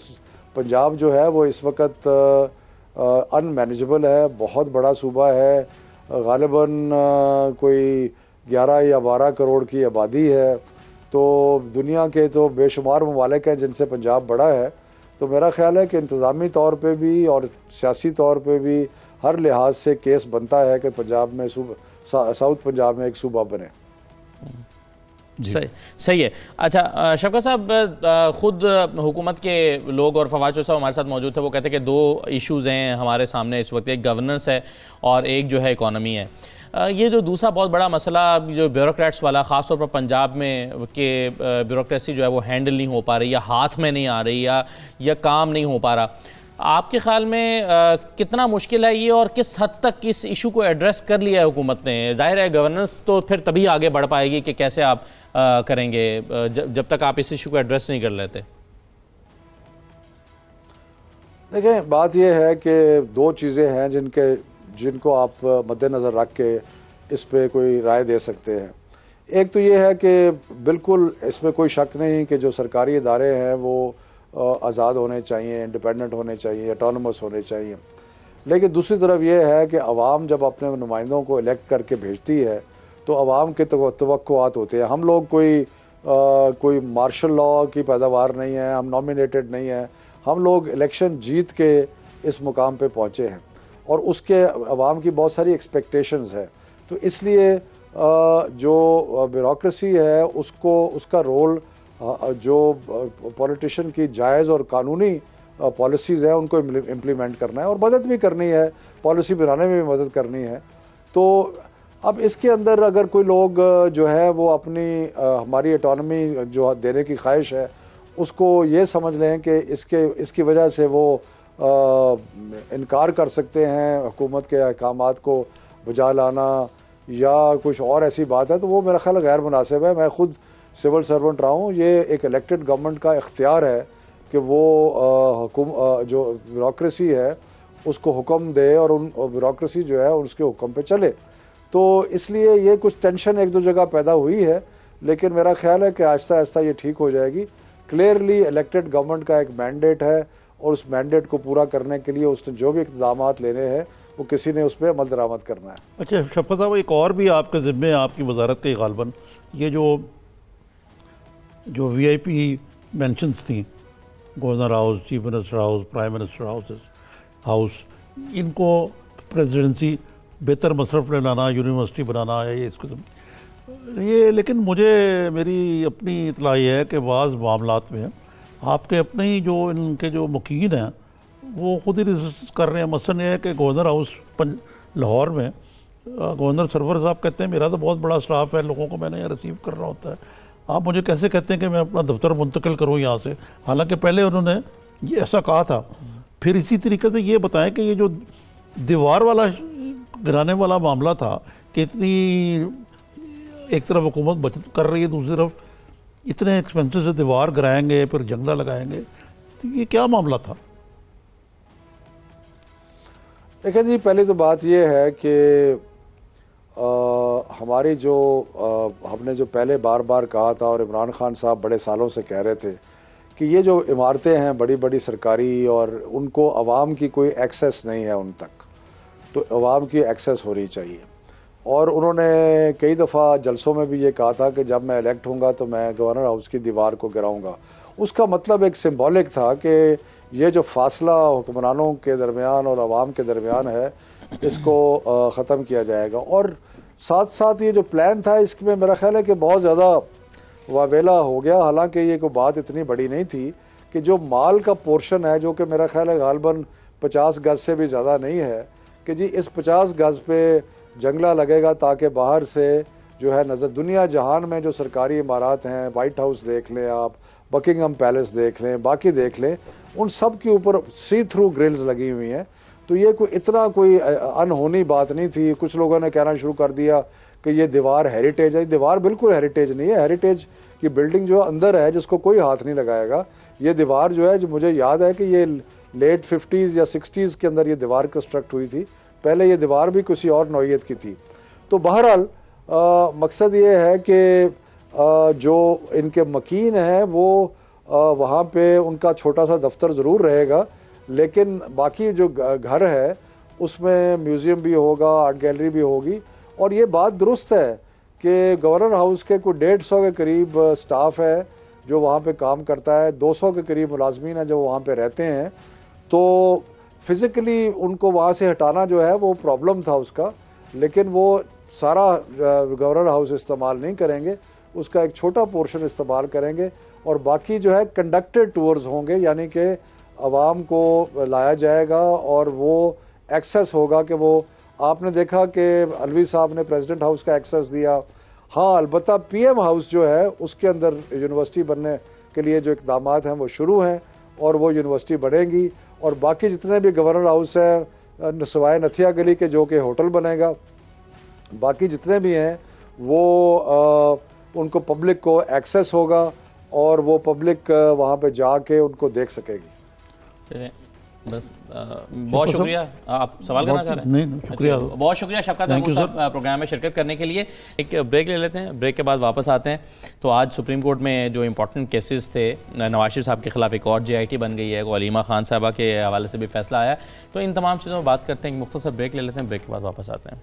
पंजाब जो है वो इस वक्त अनमैनेजेबल है, बहुत बड़ा सूबा है, गालिबन कोई 11 या 12 करोड़ की आबादी है, तो दुनिया के तो बेशुमार ममालिक हैं जिनसे पंजाब बड़ा है। तो मेरा ख्याल है कि इंतज़ामी तौर पे भी और सियासी तौर पे भी हर लिहाज से केस बनता है कि पंजाब में साउथ पंजाब में एक सूबा बने। सही है। अच्छा शफकत साहब, खुद हुकूमत के लोग और फवाद साहब हमारे साथ मौजूद थे, वो कहते हैं कि 2 इश्यूज़ हैं हमारे सामने इस वक्त, एक गवर्नेंस है और एक जो है इकॉनमी है। ये जो दूसरा बहुत बड़ा मसला जो ब्यूरोक्रेट्स वाला, ख़ास तौर पर पंजाब में कि ब्यूरोक्रेसी जो है वो हैंडल नहीं हो पा रही या हाथ में नहीं आ रही या काम नहीं हो पा रहा, आपके ख्याल में कितना मुश्किल है ये और किस हद तक इस इशू को एड्रेस कर लिया है हुकूमत ने? जाहिर है गवर्नेंस तो फिर तभी आगे बढ़ पाएगी कि कैसे आप करेंगे जब तक आप इस इशू को एड्रेस नहीं कर लेते। देखें, बात यह है कि 2 चीज़ें हैं जिनको आप मद्देनज़र रख के इस पे कोई राय दे सकते हैं। एक तो ये है कि बिल्कुल इसमें कोई शक नहीं कि जो सरकारी इदारे हैं वो आज़ाद होने चाहिए, इंडिपेंडेंट होने चाहिए, ऑटोनमस होने चाहिए। लेकिन दूसरी तरफ ये है कि अवाम जब अपने नुमाइंदों को इलेक्ट करके भेजती है तो अवाम के तवक्कुआत होते हैं। हम लोग कोई मार्शल लॉ की पैदावार नहीं है, हम नॉमिनेटेड नहीं हैं, हम लोग इलेक्शन जीत के इस मुकाम पे पहुँचे हैं और उसके अवाम की बहुत सारी एक्सपेक्टेशंस है। तो इसलिए जो ब्यूरोक्रेसी है उसका रोल जो पॉलिटिशियन की जायज़ और कानूनी पॉलिसीज़ हैं उनको इम्प्लीमेंट करना है और मदद भी करनी है, पॉलिसी बनाने में भी मदद करनी है। तो अब इसके अंदर अगर कोई लोग जो है वो अपनी हमारी ऑटोनॉमी जो देने की ख्वाहिश है उसको ये समझ लें कि इसकी वजह से वो इनकार कर सकते हैं हुकूमत के अहकामात को बजा लाना या कुछ और ऐसी बात है, तो वो मेरा ख्याल गैर मुनासिब है। मैं खुद सिविल सर्वेंट रहा हूँ, ये एक इलेक्टेड गवर्नमेंट का इख्तियार है कि वो जो ब्यूरोक्रेसी है उसको हुक्म दे और उन ब्यूरोक्रेसी जो है उसके हुक्म पे चले। तो इसलिए ये कुछ टेंशन एक दो जगह पैदा हुई है, लेकिन मेरा ख्याल है कि आहिस्ता आहिस्ता ये ठीक हो जाएगी। क्लियरली इलेक्टेड गवर्नमेंट का एक मैंडेट है और उस मैंडेट को पूरा करने के लिए उसने जो भी इक़दाम लेने हैं वो किसी ने उस पर अमल दरामद करना है। अच्छा शफकत साहब, एक और भी आपके ज़िम्मे आपकी वजारत के गालबन ये जो VIP मेंशंस थी, governor house, chief minister house, prime minister house, इनको प्रेसिडेंसी बेहतर मसरफ में लाना, यूनिवर्सिटी बनाना है ये लेकिन मेरी अपनी इतला ये है कि बाज़ मामलात में आपके अपने ही जो इनके जो मुकीन हैं वो खुद ही रिसर्च कर रहे हैं। मसलन ये है कि गवर्नर हाउस लाहौर में गवर्नर सरवर साहब कहते हैं मेरा तो बहुत बड़ा स्टाफ है, लोगों को मैंने यहाँ रिसीव करना होता है, आप मुझे कैसे कहते हैं कि मैं अपना दफ्तर मुंतकिल करूँ यहाँ से, हालांकि पहले उन्होंने ये ऐसा कहा था। फिर इसी तरीके से ये बताएं कि ये जो दीवार वाला गिराने वाला मामला था कि इतनी एक तरफ हुकूमत बचत कर रही है, दूसरी तरफ इतने एक्सपेंसिव से दीवार गिराएंगे, फिर जंगला लगाएंगे, तो ये क्या मामला था? देखिए जी, पहली तो बात ये है कि हमारी जो हमने जो पहले बार बार कहा था और इमरान खान साहब बड़े सालों से कह रहे थे कि ये जो इमारतें हैं बड़ी बड़ी सरकारी, और उनको आवाम की कोई एक्सेस नहीं है उन तक, तो आवाम की एक्सेस होनी चाहिए। और उन्होंने कई दफ़ा जलसों में भी ये कहा था कि जब मैं इलेक्ट होऊंगा तो मैं गवर्नर हाउस की दीवार को गिराऊंगा। उसका मतलब एक सिंबॉलिक था कि ये जो फासला हुक्मरानों के दरमियान और आवाम के दरमियान है, इसको ख़त्म किया जाएगा। और साथ साथ ये जो प्लान था, इसमें मेरा ख्याल है कि बहुत ज़्यादा वावेला हो गया। हालांकि ये कोई बात इतनी बड़ी नहीं थी कि जो माल का पोर्शन है, जो कि मेरा ख्याल है गालबन 50 गज से भी ज़्यादा नहीं है, कि जी इस 50 गज पे जंगला लगेगा ताकि बाहर से जो है नज़र दुनिया जहान में जो सरकारी इमारत हैं, वाइट हाउस देख लें आप, बकिंगम पैलेस देख लें, बाकी देख लें, उन सब के ऊपर सी थ्रू ग्रिल्स लगी हुई हैं। तो ये कोई इतना कोई अनहोनी बात नहीं थी। कुछ लोगों ने कहना शुरू कर दिया कि ये दीवार हेरिटेज है। दीवार बिल्कुल हेरिटेज नहीं है। हेरिटेज की बिल्डिंग जो अंदर है, जिसको कोई हाथ नहीं लगाएगा। ये दीवार जो है, जो मुझे याद है कि ये लेट 50s या 60s के अंदर ये दीवार कंस्ट्रक्ट हुई थी। पहले ये दीवार भी किसी और नौइयत की थी। तो बहरहाल मकसद ये है कि जो इनके मकीन हैं वो वहाँ पे उनका छोटा सा दफ्तर ज़रूर रहेगा, लेकिन बाकी जो घर है उसमें म्यूज़ियम भी होगा, आर्ट गैलरी भी होगी। और ये बात दुरुस्त है कि गवर्नर हाउस के कोई 150 के करीब स्टाफ है जो वहाँ पे काम करता है, 200 के करीब मुलाजमीन हैं जो वहाँ पे रहते हैं। तो फिज़िकली उनको वहाँ से हटाना जो है वो प्रॉब्लम था उसका, लेकिन वो सारा गवर्नर हाउस इस्तेमाल नहीं करेंगे, उसका एक छोटा पोर्शन इस्तेमाल करेंगे। और बाकी जो है कंडक्टेड टूर्स होंगे, यानी कि आवाम को लाया जाएगा और वो एक्सेस होगा कि वो, आपने देखा कि अलवी साहब ने प्रेसिडेंट हाउस का एक्सेस दिया। हाँ, अलबत्ता PM हाउस जो है उसके अंदर यूनिवर्सिटी बनने के लिए जो इक़दाम हैं वो शुरू हैं और वो यूनिवर्सिटी बढ़ेंगी। और बाकी जितने भी गवर्नर हाउस है सवाए नथिया गली के जो कि होटल बनेगा, बाकी जितने भी हैं वो उनको पब्लिक को एक्सेस होगा और वो पब्लिक वहाँ पे जाके उनको देख सकेगी। बस बहुत शुक्रिया। आप सवाल करना चाह रहे हैं? नहीं, शुक्रिया। बहुत शुक्रिया शफकत महमूद साहब प्रोग्राम में शिरकत करने के लिए। एक ब्रेक ले लेते हैं, ब्रेक के बाद वापस आते हैं। तो आज सुप्रीम कोर्ट में जो इंपॉर्टेंट केसेस थे, नवाज शरीफ साहब के खिलाफ एक और JIT बन गई है, वलीमा खान साहबा के हवाले से भी फैसला आया है। तो इन तमाम चीज़ों में बात करते हैं। एक मुख्तसर ब्रेक ले लेते हैं, ब्रेक के बाद वापस आते हैं।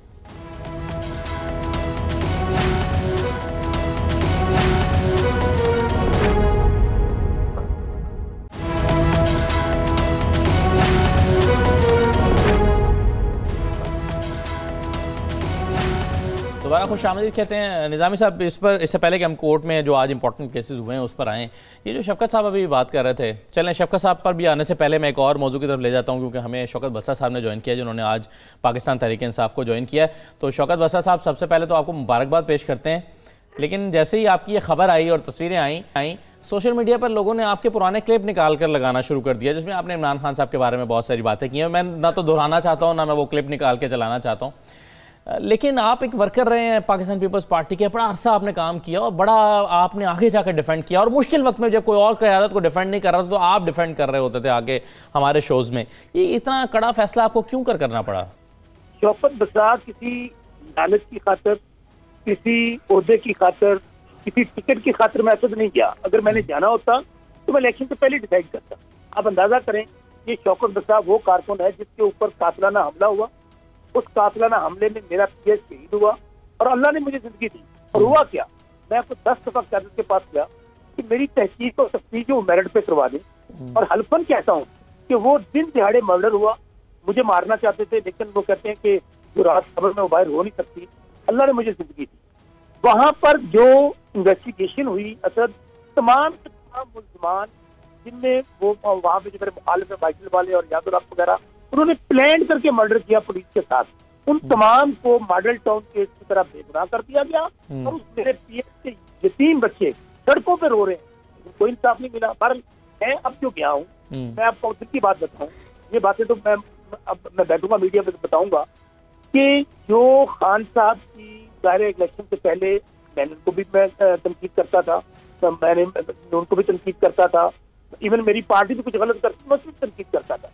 दोबारा खुश आमदीद कहते हैं निज़ामी साहब। इस पर, इससे पहले कि हम कोर्ट में जो आज इंपॉर्टेंट केसेस हुए हैं उस पर आएँ, ये जो शफकत साहब अभी बात कर रहे थे, चलें शफकत साहब पर भी आने से पहले मैं एक और मौजू की तरफ ले जाता हूँ, क्योंकि हमें शौकत बसरा साहब ने ज्वाइन किया, जिन्होंने आज पाकिस्तान तहरीक इंसाफ को ज्वाइन किया है। तो शौकत बसरा साहब, सबसे पहले तो आपको मुबारकबाद पेश करते हैं। लेकिन जैसे ही आपकी ये खबर आई और तस्वीरें आई सोशल मीडिया पर लोगों ने आपके पुराने क्लिप निकाल कर लगाना शुरू कर दिया, जिसमें आपने इमरान खान साहब के बारे में बहुत सारी बातें की हैं। मैं ना तो दोहराना चाहता हूँ, ना मैं वो क्लिप निकाल के चलाना चाहता हूँ, लेकिन आप एक वर्कर रहे हैं पाकिस्तान पीपल्स पार्टी के, बड़ा अरसा आपने काम किया और बड़ा आपने आगे जाकर डिफेंड किया। और मुश्किल वक्त में जब कोई और क़यादत को डिफेंड नहीं कर रहा था तो आप डिफेंड कर रहे होते थे आगे हमारे शोज़ में। ये इतना कड़ा फैसला आपको क्यों करना पड़ा? शौकत बसरा किसी लालच की खातर, किसी ओहदे की खातर, किसी टिकट की खातर मैं ऐसा नहीं किया। अगर मैंने जाना होता तो मैं इलेक्शन से पहले डिसाइड करता। आप अंदाजा करें, ये शौकत बसरा वो कारकुन है जिसके ऊपर कातिलाना हमला हुआ। उस कातिलाना हमले में मेरा PS शहीद हुआ और अल्लाह ने मुझे जिंदगी दी। और हुआ क्या, मैं आपको 10 दफा कैबिनेट के पास गया कि मेरी तहकीक और तफ्तीश जो मेरिट पे करवा दें, और हल्फन कहता हूँ कि वो दिन दिहाड़े मर्डर हुआ। मुझे मारना चाहते थे, लेकिन वो कहते हैं कि जो रात खबर में वो बाहर हो नहीं सकती, अल्लाह ने मुझे जिंदगी दी। वहां पर जो इन्वेस्टिगेशन हुई, असद तमाम मुल्जमान जिनमें वो वहां पे जो मेरे मुखालिफ है माइकल वाले और यादव वगैरह, उन्होंने प्लान करके मर्डर किया पुलिस के साथ। उन तमाम को मॉडल टाउन केस की तरह बेगुनाह कर दिया गया और उस मेरे PS के यतीम बच्चे सड़कों पर रो रहे हैं, कोई इंसाफ नहीं मिला। पर मैं अब जो गया हूँ, मैं आपको दिल की बात बताऊँ, ये बातें तो मैं बैठूंगा मीडिया में बताऊंगा कि जो खान साहब की ज़ाहिर इलेक्शन से पहले मैंने उनको भी मैं तनकीद करता था, तो मैंने उनको भी तनकीद करता था। इवन मेरी पार्टी भी कुछ गलत करती मैं उसकी तनकीद करता था।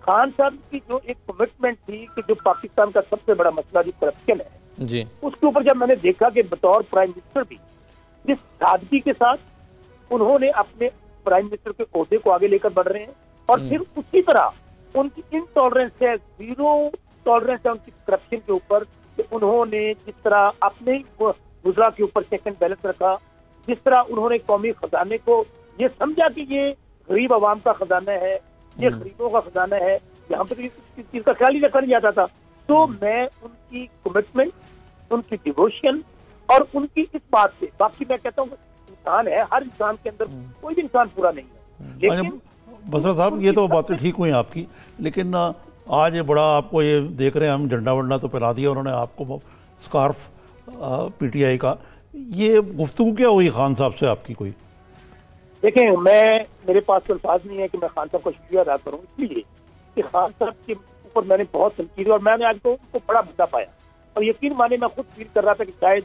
खान साहब की जो एक कमिटमेंट थी कि जो पाकिस्तान का सबसे बड़ा मसला जो करप्शन है जी, उसके ऊपर जब मैंने देखा कि बतौर प्राइम मिनिस्टर भी जिस सादगी के साथ उन्होंने अपने प्राइम मिनिस्टर के ओहदे को आगे लेकर बढ़ रहे हैं और फिर उसी तरह उनकी इनटॉलरेंस है, जीरो टॉलरेंस है उनकी करप्शन के ऊपर, कि उन्होंने जिस तरह अपने गुजरा के ऊपर चेक एंड बैलेंस रखा, जिस तरह उन्होंने कौमी खजाने को ये समझा कि ये गरीब आवाम का खजाना है, ये गरीबों का खजाना है, यहाँ पर इस चीज का ख्याल ही रखा नहीं जाता था। तो मैं उनकी कमिटमेंट, उनकी डिवोशन और उनकी इस बात से, बाकी मैं कहता हूँ इंसान है, हर इंसान के अंदर कोई भी इंसान पूरा नहीं है, लेकिन बसरा साहब ये तो बातें ठीक हुई आपकी, लेकिन आज ये बड़ा आपको ये देख रहे हैं हम, झंडा वंडा तो पहना दिया उन्होंने आपको, स्कार्फ पीटीआई का, ये गुफ्तगू क्या हुई खान साहब से आपकी कोई? देखें, मेरे पास तो अल्फाज नहीं है कि मैं खान साहब का शुक्रिया अदा करूँ, इसलिए कि खान साहब के ऊपर मैंने बहुत तनकीद और मैंने आज तो उनको बड़ा मुद्दा पाया और यकीन माने मैं खुद फील कर रहा था कि शायद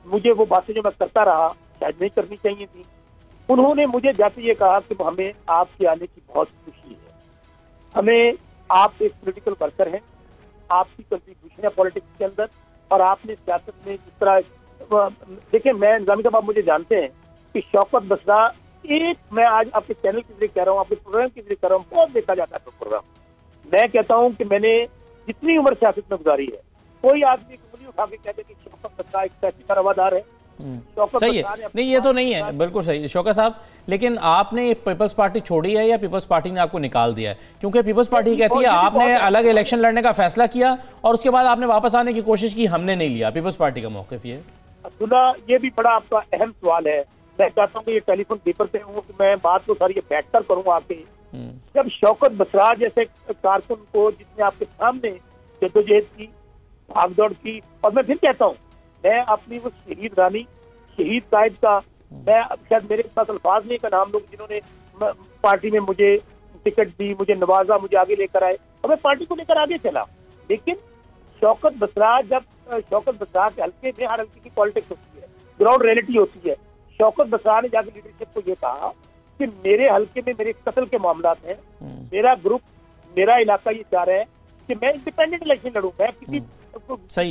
मुझे वो बातें जो मैं करता रहा शायद नहीं करनी चाहिए थी। उन्होंने मुझे जाते ये कहा कि हमें आपके आने की बहुत खुशी है, हमें आप एक पॉलिटिकल वर्कर हैं, आपकी कंट्रीब्यूशन है पॉलिटिक्स के अंदर और आपने सियासत में जिस तरह, देखिए मैं निजामी साहब आप मुझे जानते हैं कि शौकत बसरा एक, मैं आज आपके चैनल के जरिए कह रहा हूँ, आपके प्रोग्राम के जरिए कह रहा हूँ, बहुत देखा जाता है तो प्रोग्राम। मैं कहता हूँ कि मैंने जितनी उम्र सियासत में गुजारी है, कोई आदमी उंगली उठा के कहते कि शौकत बसरा एक पैसे का रवादार है, सही है, नहीं ये तो नहीं है, बिल्कुल सही है शौकत साहब। लेकिन आपने पीपल्स पार्टी छोड़ी है या पीपल्स पार्टी ने आपको निकाल दिया है? क्योंकि पीपल्स पार्टी कहती है आपने अलग इलेक्शन लड़ने का फैसला किया और उसके बाद आपने वापस आने की कोशिश की, हमने नहीं लिया। पीपल्स पार्टी का मौक़िफ़ ये अब्दुल्ला, ये भी बड़ा आपका अहम सवाल है। मैं चाहता हूँ कि ये टेलीफोन पेपर पे हूँ कि मैं बात को सारी बैठकर करूँ आके। जब शौकत बसरा जैसे कारकुन को, जिसने आपके सामने जद्दोजहद की, भागदौड़ की, और मैं फिर कहता हूँ मैं अपनी वो शहीद रानी, शहीद कायद का, मैं शायद मेरे पास अल्फाज नहीं का नाम लोग जिन्होंने पार्टी में मुझे टिकट दी, मुझे नवाजा, मुझे आगे लेकर आए और मैं पार्टी को लेकर आगे चला। लेकिन शौकत बसरा, जब शौकत बसरा के हल्के में, हर हल्के की पॉलिटिक्स होती है, ग्राउंड रियलिटी होती है। शौकत बसरा ने जाकर लीडरशिप को ये कहा कि मेरे हल्के में मेरे कत्ल के मामला हैं, मेरा ग्रुप, मेरा इलाका ये चाह रहा है कि मैं इंडिपेंडेंट इलेक्शन लड़ूं, मैं किसी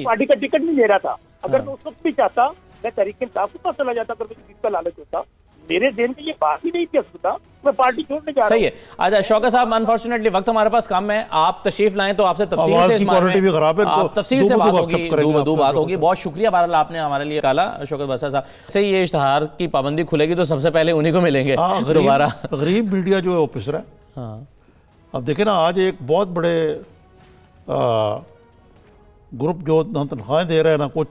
पार्टी का टिकट नहीं ले रहा था। अगर मैं उस वक्त भी चाहता मैं तहरीक इंसाफ के पास चला जाता, अगर मुझे जीत का लालच होता, मेरे दिन में ये बात ही नहीं थी असुदा, मैं पार्टी छोड़ने जा रहा हूं। सही है। अच्छा शौकत साहब, अनफॉर्चुनेटली वक्त हमारे पास कम है, आप तशरीफ लाएं तो आपसे तफसील से तफसील से बात होगी, दो बात होगी। बहुत शुक्रिया बहरहाल आपने हमारे लिए काला शौकत बसरा साहब। सही, ये इश्तहार की पाबंदी खुलेगी तो सबसे पहले उन्हीं को मिलेंगे दोबारा। गरीब मीडिया जो है ऑफिसर है। हाँ, अब देखे ना, आज एक बहुत बड़े ग्रुप जो ना तनख्वाहें दे रहे हैं ना कुछ,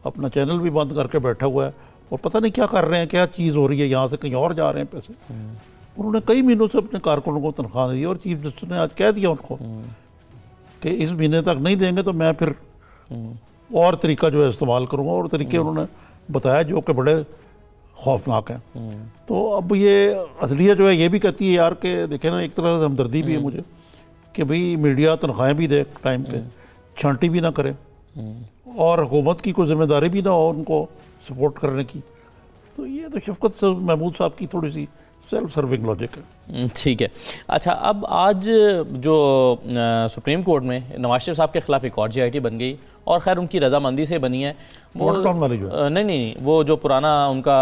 अपना चैनल भी बंद करके बैठा हुआ है और पता नहीं क्या कर रहे हैं, क्या चीज़ हो रही है, यहाँ से कहीं और जा रहे हैं पैसे। उन्होंने कई महीनों से अपने कारकुनों को तनख्वाह दी और चीफ मिनिस्टर ने आज कह दिया उनको कि इस महीने तक नहीं देंगे तो मैं फिर और तरीका जो है इस्तेमाल करूँगा, और तरीके उन्होंने बताया जो कि बड़े खौफनाक हैं। तो अब ये असलिया जो है ये भी कहती है यार कि देखे ना, एक तरह से हमदर्दी भी है मुझे कि भाई मीडिया तनख्वाहें भी दे टाइम पे, छांटी भी ना करे और हुकूमत की कोई जिम्मेदारी भी ना हो उनको सपोर्ट करने की। तो ये तो शफकत महमूद साहब की थोड़ी सी सेल्फ सर्विंग लॉजिक है। ठीक है। अच्छा, अब आज जो सुप्रीम कोर्ट में नवाज शरीफ साहब के खिलाफ एक और GIT बन गई और खैर उनकी रजामंदी से बनी है वो, नहीं, वो जो पुराना उनका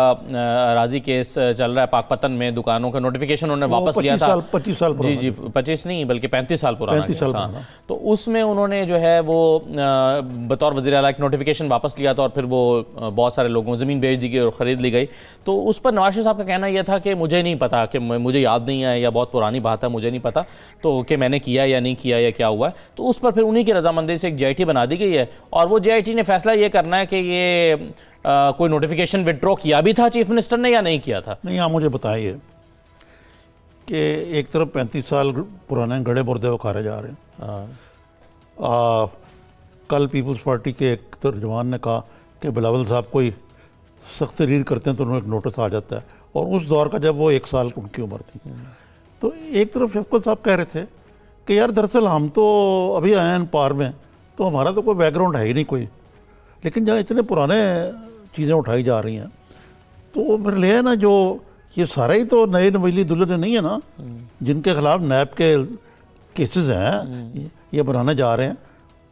राजी केस चल रहा है पाकपतन में, दुकानों का नोटिफिकेशन उन्होंने वापस लिया था 25 साल जी 25 नहीं बल्कि 35 साल पुराना। तो उसमें उन्होंने जो है वो बतौर वज़ीर आला एक नोटिफिकेशन वापस लिया था और फिर वो बहुत सारे लोगों को ज़मीन बेच दी गई और ख़रीद ली गई। तो उस पर नवाज शरीफ साहब का कहना यह था कि मुझे नहीं पता, कि मुझे याद नहीं है या बहुत पुरानी बात है, मुझे नहीं पता तो कि मैंने किया या नहीं किया या क्या हुआ है। तो उस पर फिर उन्हीं की रजामंदी से एक GIT बना दी गई है और वो GIT ने फैसला ये करना है कि ये कोई नोटिफिकेशन विड्रॉ किया भी था चीफ मिनिस्टर ने या नहीं किया था। नहीं, आप मुझे बताइए कि एक तरफ 35 साल पुराने गड़े मुर्दे उखाड़े जा रहे हैं। कल पीपल्स पार्टी के एक तर्जुमान ने कहा कि बिलावल साहब कोई सख्त तहरीर करते हैं तो उन्हें एक नोटिस आ जाता है, और उस दौर का जब वो 1 साल उनकी उम्र थी। तो एक तरफ शफकत साहब कह रहे थे कि यार दरअसल हम तो अभी आए हैं पार में, तो हमारा तो कोई बैकग्राउंड है ही नहीं कोई, लेकिन जहाँ इतने पुराने चीज़ें उठाई जा रही हैं, तो मेरे लिए ना जो ये सारे ही तो नए नवेली दुल्हन नहीं है ना, जिनके खिलाफ नैब के केसेस हैं ये बनाने जा रहे हैं,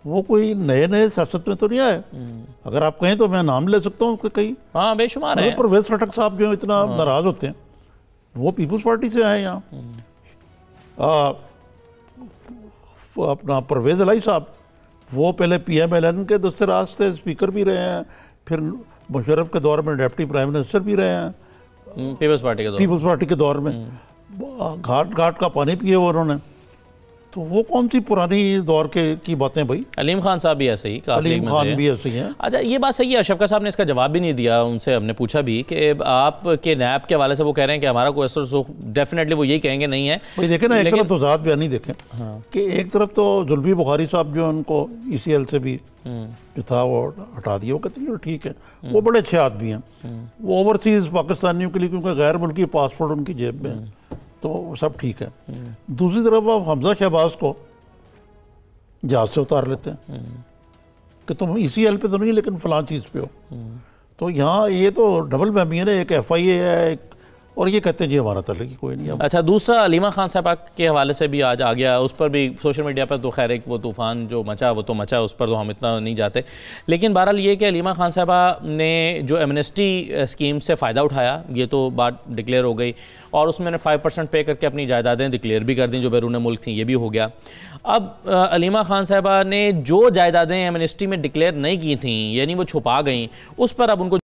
वो कोई नए नए सियासत में तो नहीं आए। अगर आप कहें तो मैं नाम ले सकता हूँ कई, हाँ बेशुमार है। परवेज खटक साहब जो इतना नाराज होते हैं, वो पीपल्स पार्टी से आए यहाँ। अपना परवेज इलाही साहब, वो पहले PMLN के दस्तराज से स्पीकर भी रहे हैं, फिर मुशर्रफ के दौर में डिप्टी प्राइम मिनिस्टर भी रहे हैं, पीपल्स पार्टी के दौर में घाट घाट का पानी पिए उन्होंने। तो वो कौन सी पुरानी दौर की बातें भाई। अलीम खान साहब भी ऐसे ही, अलीम खान भी ऐसे ही हैं। अच्छा, ये बात सही है, शफकत साहब ने इसका जवाब भी नहीं दिया। उनसे हमने पूछा भी कि आपके नैब के हवाले से वो कह रहे हैं कि हमारा कोई असर, डेफिनेटली वो यही कहेंगे नहीं है भाई। देखें ना, एक तरफ तो ज़ात बयानी देखें कि एक तरफ तो जुल्फी बुखारी साहब जो उनको ECL से भी जो था वो हटा दिया, वो कहते हैं ठीक है, वो बड़े अच्छे आदमी हैं, वो ओवरसीज़ पाकिस्तानियों के लिए, क्योंकि गैर मुल्की पासपोर्ट उनकी जेब में है, तो सब ठीक है। दूसरी तरफ आप हमजा शहबाज को जहाज से उतार लेते हैं कि तुम ECL पे तो नहीं लेकिन फलां चीज़ पे हो। तो यहाँ ये तो डबल वहमी है ना, एक FIA है, एक और ये कहते हैं जी हमारा तले की कोई नहीं है। अच्छा, दूसरा अलीमा खान साहब के हवाले से भी आज आ गया, उस पर भी सोशल मीडिया पर तो खैर एक वो तूफ़ान जो मचा वो तो मचा, उस पर तो हम इतना नहीं जाते। लेकिन बहरहाल ये कि अलीमा खान साहबा ने जो एमनेस्टी स्कीम से फ़ायदा उठाया, ये तो बात डिक्लेयर हो गई, और उसमें 5% पे करके अपनी जायदादें डिक्लेयर भी कर दी जो बैरून मुल्क थी, ये भी हो गया। अब अलीमा खान साहबा ने जो जायदादें एमनेस्टी में डिक्लेयर नहीं की थी, यानी वो छुपा गई, उस पर अब उनको